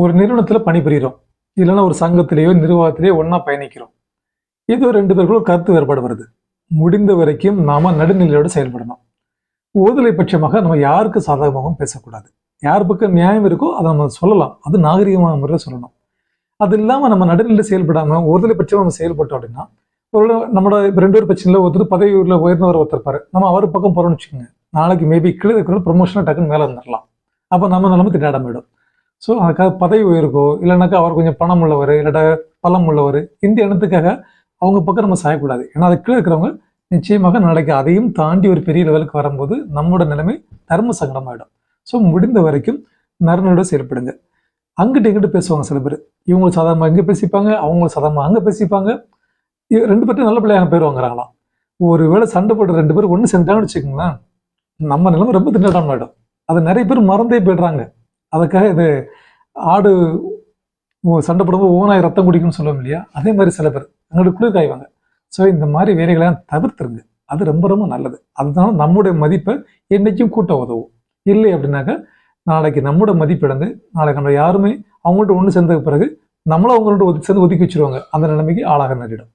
ஒரு நிறுவனத்தில் பணிபுரிகிறோம், இல்லைன்னா ஒரு சங்கத்திலேயோ நிர்வாகத்திலேயோ ஒன்றா பயணிக்கிறோம். இது ரெண்டு பேருக்குள்ள கருத்து வேறுபாடு வருது. முடிந்த வரைக்கும் நாம நடுநிலையோடு செயல்படணும். ஒருதலை பட்சமாக நம்ம யாருக்கு சாதகமாகவும் பேசக்கூடாது. யார் பக்கம் நியாயம் இருக்கோ அதை நம்ம சொல்லலாம், அது நாகரிகமான முறையில் சொல்லணும். அது இல்லாமல் நம்ம நடுநிலை செயல்படாமல் ஒருதலை பட்சம் நம்ம செயல்பட்டோம் அப்படின்னா, ஒரு நம்மளோட இப்போ ரெண்டு பேர் பிரச்சனையில் ஒருத்தர் பதவியில் உயர்ந்தவர் ஒருத்தருப்பாரு, நம்ம அவர் பக்கம் போகிறோம்னு வச்சுக்கோங்க, நாளைக்கு மேபி கீழே இருக்கிற ப்ரொமோஷனாக டக்குன்னு மேலே வந்துடலாம். அப்போ நம்ம நிலைமை திண்டாடம் போயிடும். ஸோ அதுக்காக பதவி உயர்க்கோ இல்லைனாக்கா அவர் கொஞ்சம் பணம் உள்ளவர் இல்லாட்ட பலம் உள்ளவர் இந்த எண்ணத்துக்காக அவங்க பக்கம் நம்ம சாயக்கூடாது. ஏன்னா அது கீழே இருக்கிறவங்க நிச்சயமாக நாளைக்கு அதையும் தாண்டி ஒரு பெரிய லெவலுக்கு வரும்போது நம்மளோட நிலைமை தர்ம சங்கடமாயிடும். ஸோ முடிந்த வரைக்கும் நறுநோட செயல்படுங்க. அங்கிட்டு இங்கிட்டு பேசுவாங்க சில பேர், இவங்களும் சாதாரணமாக இங்கே பேசிப்பாங்க, அவங்களும் சாதாரணமாக அங்கே பேசிப்பாங்க. ரெண்டு பேர்ட்டும் நல்ல பிள்ளையாக பேர் வாங்குறாங்களாம். ஒரு வேளை சண்டை போட்டு ரெண்டு பேரும் ஒன்று செஞ்சாங்கன்னு வச்சுக்கோங்களேன், நம்ம நிலைமை ரொம்ப திண்டாட்டம் ஆகிடும். அதை நிறைய பேர் மறந்தே போயிடுறாங்க. அதுக்காக இது ஆடு சண்டை போடும்போது ஓனாய் ரத்தம் குடிக்கும்னு சொல்லுவோம் இல்லையா, அதே மாதிரி சில பேர் அங்கிட்டு குளிர் காய்வாங்க. ஸோ இந்த மாதிரி வேலைகளையும் தவிர்த்துருங்க, அது ரொம்ப ரொம்ப நல்லது. அதனால நம்முடைய மதிப்பை என்னைக்கும் கூட்ட உதவும். இல்லை அப்படின்னாக்கா நாளைக்கு நம்மளோட மதிப்பு இழந்து நாளைக்கு நம்ம யாருமே அவங்கள்ட்ட ஒன்று சேர்ந்ததுக்கு பிறகு நம்மளும் அவங்கள்ட்ட சேர்ந்து ஒதுக்கி வச்சிருவாங்க, அந்த நிலைமைக்கு ஆளாக நேரிடும்.